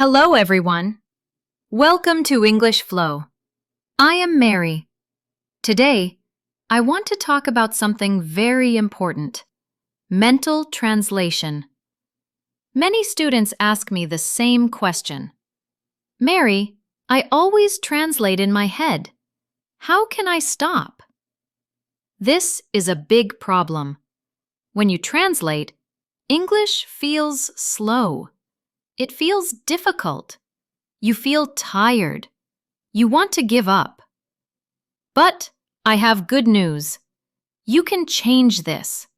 Hello, everyone. Welcome to English Flow. I am Mary. Today, I want to talk about something very important: mental translation. Many students ask me the same question. Mary, I always translate in my head. How can I stop? This is a big problem. When you translate, English feels slow. It feels difficult. You feel tired. You want to give up. But I have good news. You can change this.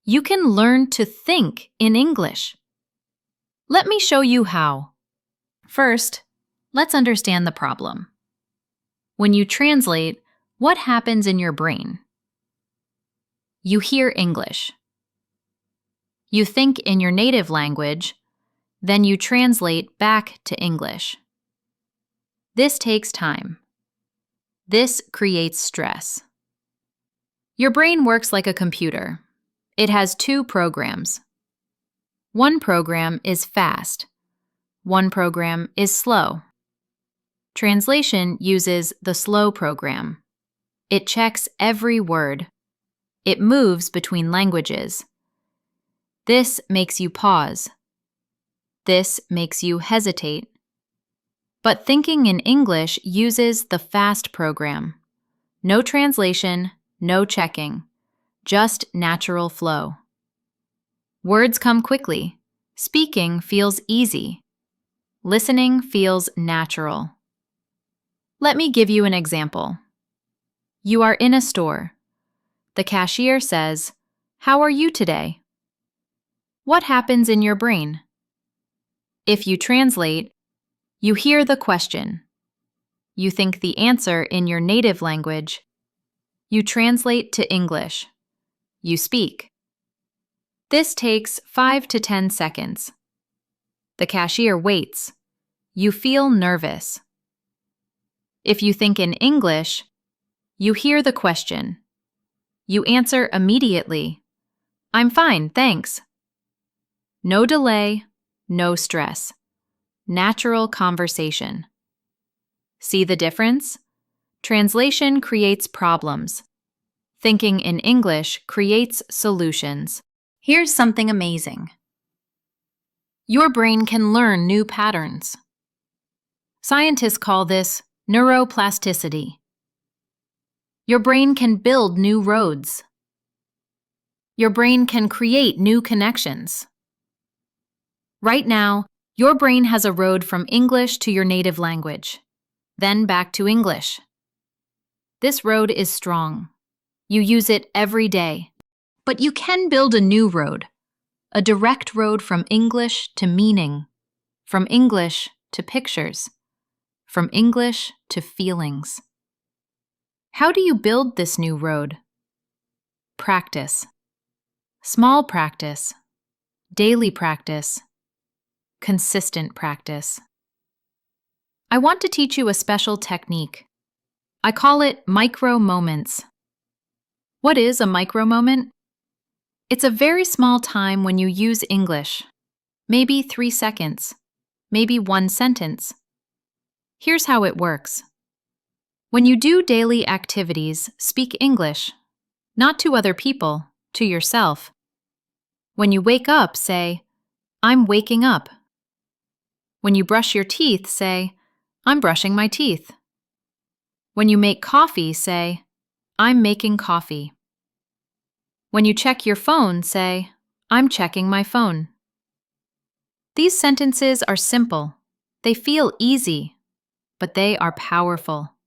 You can learn to think in English. Let me show you how. First, let's understand the problem. When you translate, what happens in your brain? You hear English. You think in your native language, then you translate back to English. This takes time. This creates stress. Your brain works like a computer. It has two programs. One program is fast. One program is slow. Translation uses the slow program. It checks every word. It moves between languages. This makes you pause. This makes you hesitate. But thinking in English uses the fast program. No translation, no checking, just natural flow. Words come quickly. Speaking feels easy. Listening feels natural. Let me give you an example. You are in a store. The cashier says, "How are you today?" What happens in your brain? If you translate, you hear the question. You think the answer in your native language. You translate to English. You speak. This takes 5 to 10 seconds. The cashier waits. You feel nervous. If you think in English, you hear the question. You answer immediately. "I'm fine, thanks." No delay, no stress. Natural conversation. See the difference? Translation creates problems. Thinking in English creates solutions. Here's something amazing. Your brain can learn new patterns. Scientists call this neuroplasticity. Your brain can build new roads. Your brain can create new connections. Right now, your brain has a road from English to your native language, then back to English. This road is strong. You use it every day. But you can build a new road, a direct road from English to meaning, from English to pictures, from English to feelings. How do you build this new road? Practice. Small practice. Daily practice. Consistent practice. I want to teach you a special technique. I call it micro moments. What is a micro moment? It's a very small time when you use English. Maybe 3 seconds. Maybe 1 sentence. Here's how it works. When you do daily activities, speak English. Not to other people, to yourself. When you wake up, say, "I'm waking up." When you brush your teeth, say, "I'm brushing my teeth." When you make coffee, say, "I'm making coffee." When you check your phone, say, "I'm checking my phone." These sentences are simple. They feel easy, but they are powerful.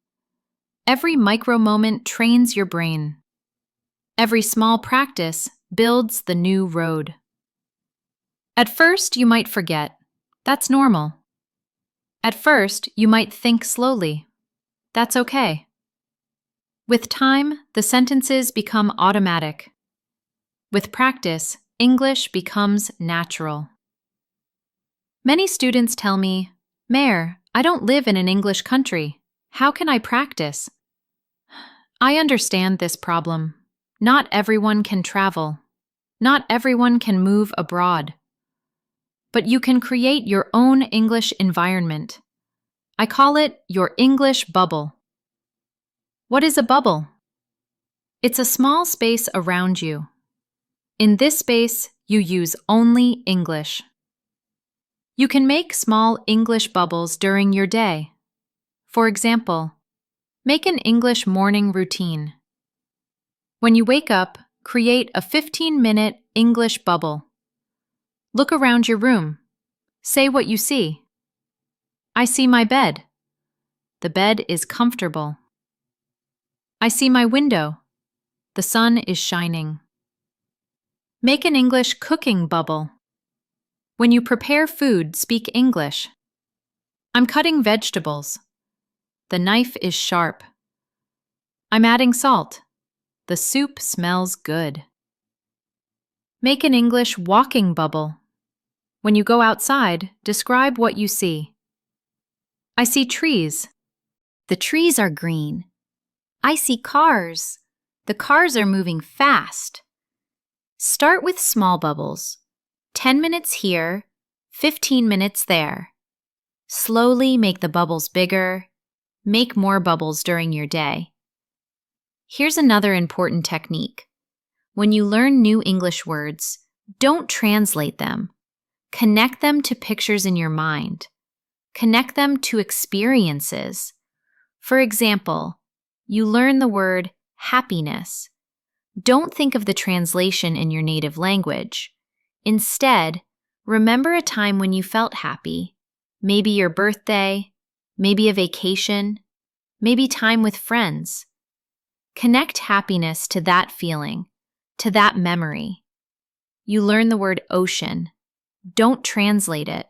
Every micro moment trains your brain. Every small practice builds the new road. At first, you might forget. That's normal. At first, you might think slowly. That's okay. With time, the sentences become automatic. With practice, English becomes natural. Many students tell me, "Mare, I don't live in an English country. How can I practice?" I understand this problem. Not everyone can travel. Not everyone can move abroad. but you can create your own English environment. I call it your English bubble. What is a bubble? It's a small space around you. In this space, you use only English. You can make small English bubbles during your day. For example, make an English morning routine. When you wake up, create a 15-minute English bubble. Look around your room. Say what you see. I see my bed. The bed is comfortable. I see my window. The sun is shining. Make an English cooking bubble. When you prepare food, speak English. I'm cutting vegetables. The knife is sharp. I'm adding salt. The soup smells good. Make an English walking bubble. When you go outside, describe what you see. I see trees. The trees are green. I see cars. The cars are moving fast. Start with small bubbles. 10 minutes here, 15 minutes there. Slowly make the bubbles bigger. Make more bubbles during your day. Here's another important technique. When you learn new English words, don't translate them. Connect them to pictures in your mind. Connect them to experiences. For example, you learn the word happiness. Don't think of the translation in your native language. Instead, remember a time when you felt happy. Maybe your birthday, maybe a vacation, maybe time with friends. Connect happiness to that feeling, to that memory. You learn the word ocean. Don't translate it.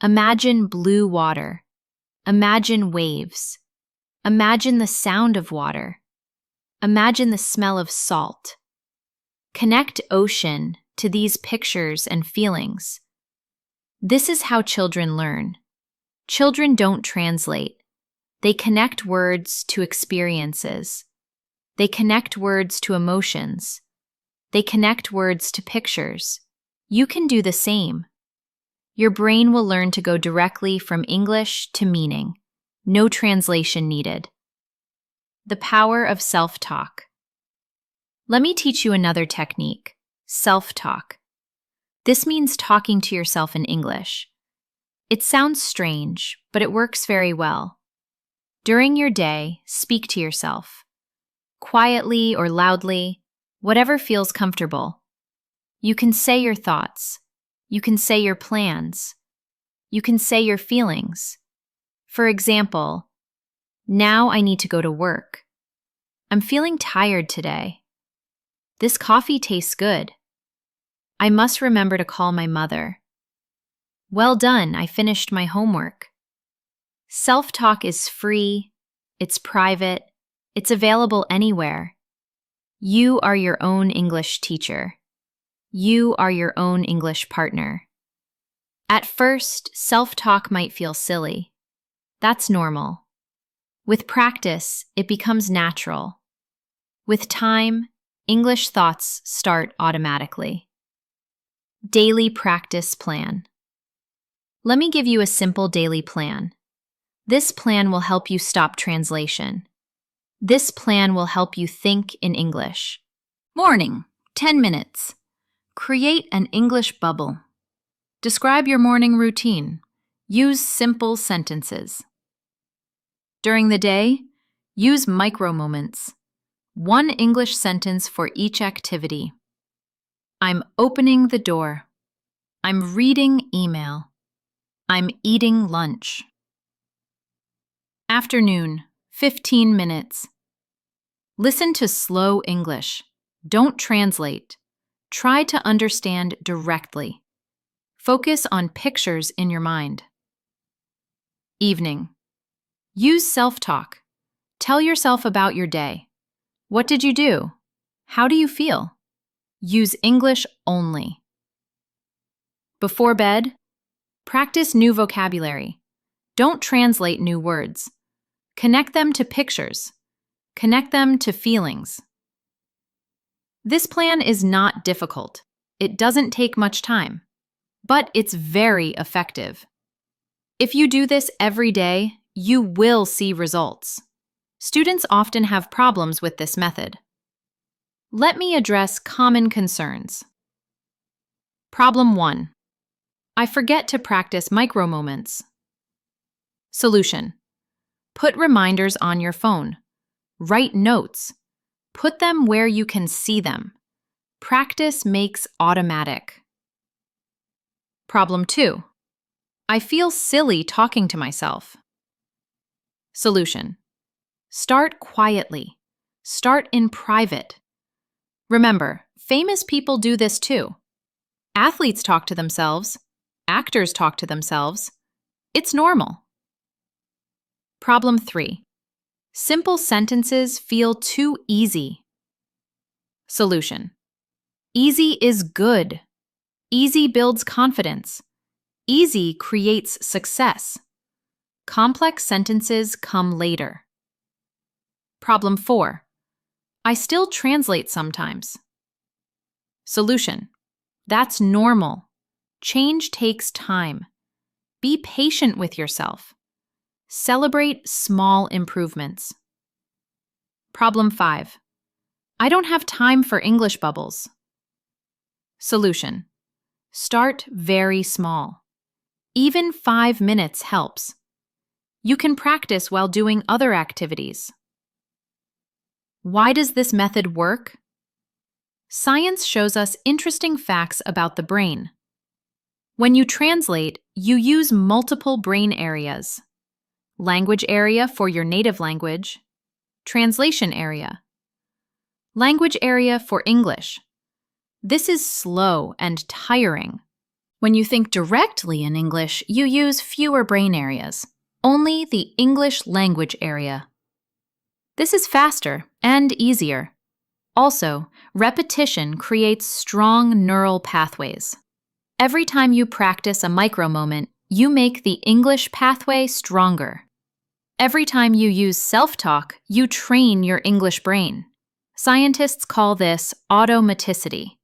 Imagine blue water. Imagine waves. Imagine the sound of water. Imagine the smell of salt. Connect ocean to these pictures and feelings. This is how children learn. Children don't translate. They connect words to experiences. They connect words to emotions. They connect words to pictures. You can do the same. Your brain will learn to go directly from English to meaning. No translation needed. The power of self-talk. Let me teach you another technique, self-talk. This means talking to yourself in English. It sounds strange, but it works very well. During your day, speak to yourself. Quietly or loudly, whatever feels comfortable. You can say your thoughts. You can say your plans. You can say your feelings. For example, now I need to go to work. I'm feeling tired today. This coffee tastes good. I must remember to call my mother. Well done, I finished my homework. Self-talk is free, it's private, it's available anywhere. You are your own English teacher. You are your own English partner. At first, self-talk might feel silly. That's normal. With practice, it becomes natural. With time, English thoughts start automatically. Daily practice plan. Let me give you a simple daily plan. This plan will help you stop translation. This plan will help you think in English. Morning, 10 minutes. Create an English bubble. Describe your morning routine. Use simple sentences. During the day, use micro moments. One English sentence for each activity. I'm opening the door. I'm reading email. I'm eating lunch. Afternoon, 15 minutes. Listen to slow English. Don't translate. Try to understand directly. Focus on pictures in your mind. Evening. Use self-talk. Tell yourself about your day. What did you do? How do you feel? Use English only. Before bed, practice new vocabulary. Don't translate new words. Connect them to pictures. Connect them to feelings. This plan is not difficult. It doesn't take much time. but it's very effective. If you do this every day, you will see results. Students often have problems with this method. Let me address common concerns. Problem 1. I forget to practice micro moments. Solution. Put reminders on your phone. Write notes. Put them where you can see them. Practice makes automatic. Problem 2. I feel silly talking to myself. Solution. Start quietly. Start in private. Remember, famous people do this too. Athletes talk to themselves. Actors talk to themselves. It's normal. Problem 3. Simple sentences feel too easy. Solution. Easy is good. Easy builds confidence. Easy creates success. Complex sentences come later. Problem 4. I still translate sometimes. Solution. That's normal. Change takes time. Be patient with yourself. Celebrate small improvements. Problem 5. I don't have time for English bubbles. Solution. Start very small. Even 5 minutes helps. You can practice while doing other activities. Why does this method work? Science shows us interesting facts about the brain. When you translate, you use multiple brain areas. Language area for your native language. Translation area. Language area for English. This is slow and tiring. When you think directly in English, you use fewer brain areas. Only the English language area. This is faster and easier. Also, repetition creates strong neural pathways. Every time you practice a micro moment, you make the English pathway stronger. Every time you use self-talk, you train your English brain. Scientists call this automaticity.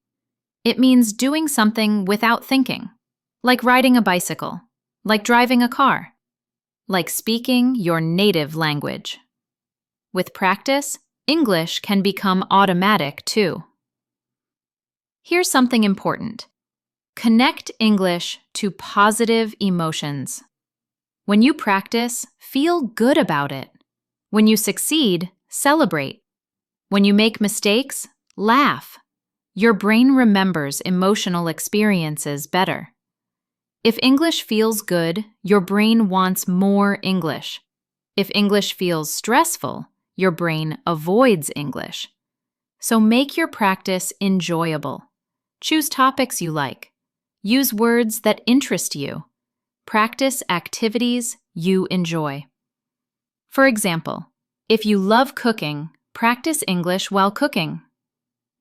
It means doing something without thinking, like riding a bicycle, like driving a car, like speaking your native language. With practice, English can become automatic too. Here's something important. Connect English to positive emotions. When you practice, feel good about it. When you succeed, celebrate. When you make mistakes, laugh. Your brain remembers emotional experiences better. If English feels good, your brain wants more English. If English feels stressful, your brain avoids English. So make your practice enjoyable. Choose topics you like. Use words that interest you. Practice activities you enjoy. For example, if you love cooking, practice English while cooking.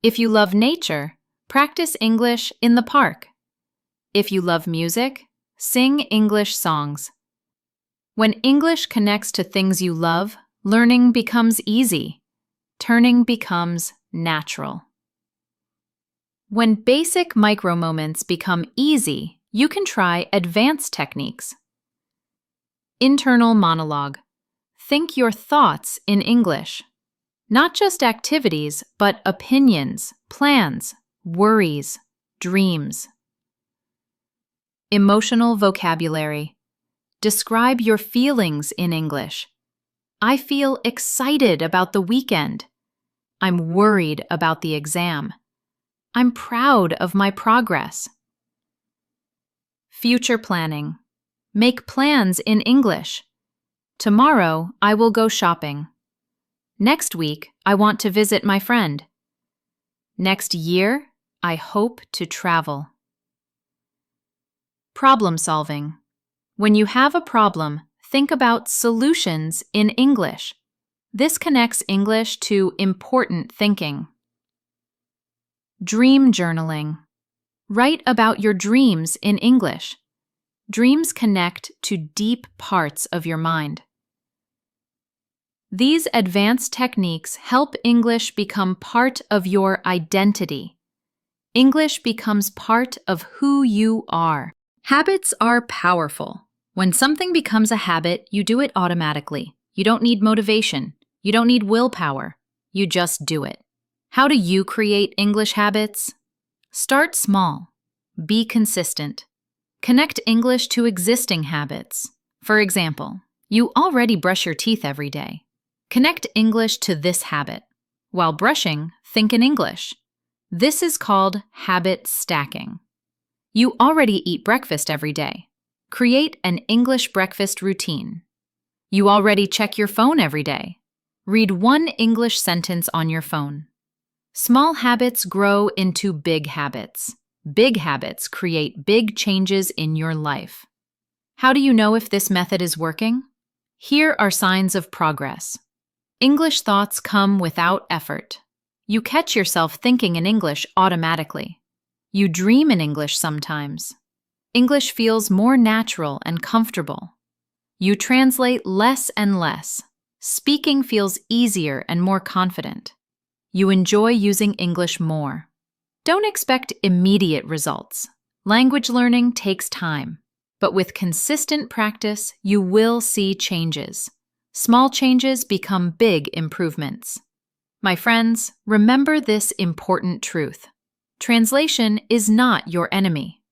If you love nature, practice English in the park. If you love music, sing English songs. When English connects to things you love, learning becomes easy. Turning becomes natural. When basic micro moments become easy, you can try advanced techniques. Internal monologue. Think your thoughts in English. Not just activities, but opinions, plans, worries, dreams. Emotional vocabulary. Describe your feelings in English. I feel excited about the weekend. I'm worried about the exam. I'm proud of my progress. Future planning. Make plans in English. Tomorrow, I will go shopping. Next week, I want to visit my friend. Next year, I hope to travel. Problem solving. When you have a problem, think about solutions in English. This connects English to important thinking. Dream journaling. Write about your dreams in English. Dreams connect to deep parts of your mind. These advanced techniques help English become part of your identity. English becomes part of who you are. Habits are powerful. When something becomes a habit, you do it automatically. You don't need motivation. You don't need willpower. You just do it. How do you create English habits? Start small. Be consistent. Connect English to existing habits. For example, you already brush your teeth every day. Connect English to this habit. While brushing, think in English. This is called habit stacking. You already eat breakfast every day. Create an English breakfast routine. You already check your phone every day. Read one English sentence on your phone. Small habits grow into big habits. Big habits create big changes in your life. How do you know if this method is working? Here are signs of progress. English thoughts come without effort. You catch yourself thinking in English automatically. You dream in English sometimes. English feels more natural and comfortable. You translate less and less. Speaking feels easier and more confident. You enjoy using English more. Don't expect immediate results. Language learning takes time, but with consistent practice, you will see changes. Small changes become big improvements. My friends, remember this important truth. Translation is not your enemy.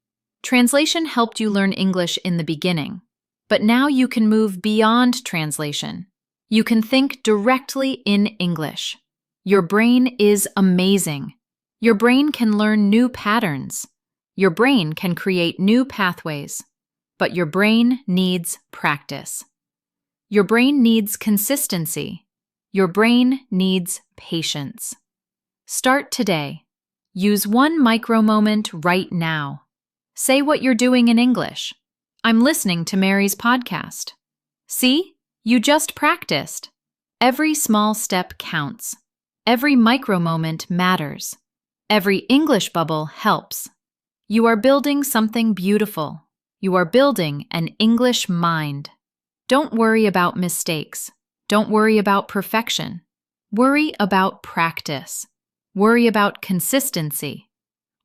Translation helped you learn English in the beginning, but now you can move beyond translation. You can think directly in English. Your brain is amazing. Your brain can learn new patterns. Your brain can create new pathways. But your brain needs practice. Your brain needs consistency. Your brain needs patience. Start today. Use one micro moment right now. Say what you're doing in English. I'm listening to Mary's podcast. See? You just practiced. Every small step counts. Every micro moment matters. Every English bubble helps. You are building something beautiful. You are building an English mind. Don't worry about mistakes. Don't worry about perfection. Worry about practice. Worry about consistency.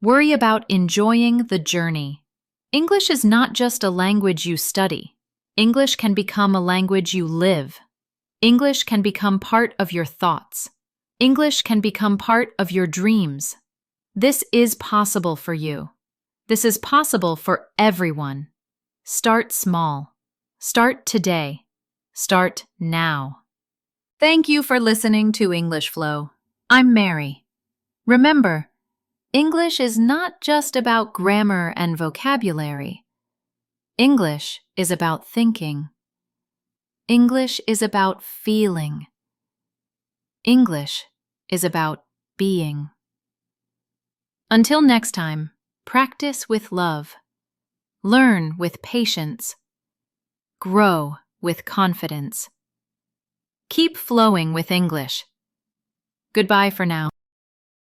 Worry about enjoying the journey. English is not just a language you study. English can become a language you live. English can become part of your thoughts. English can become part of your dreams. This is possible for you. This is possible for everyone. Start small. Start today. Start now. Thank you for listening to English Flow. I'm Mary. Remember, English is not just about grammar and vocabulary. English is about thinking. English is about feeling. English is about being. Until next time, practice with love. Learn with patience. Grow with confidence. Keep flowing with English. Goodbye for now.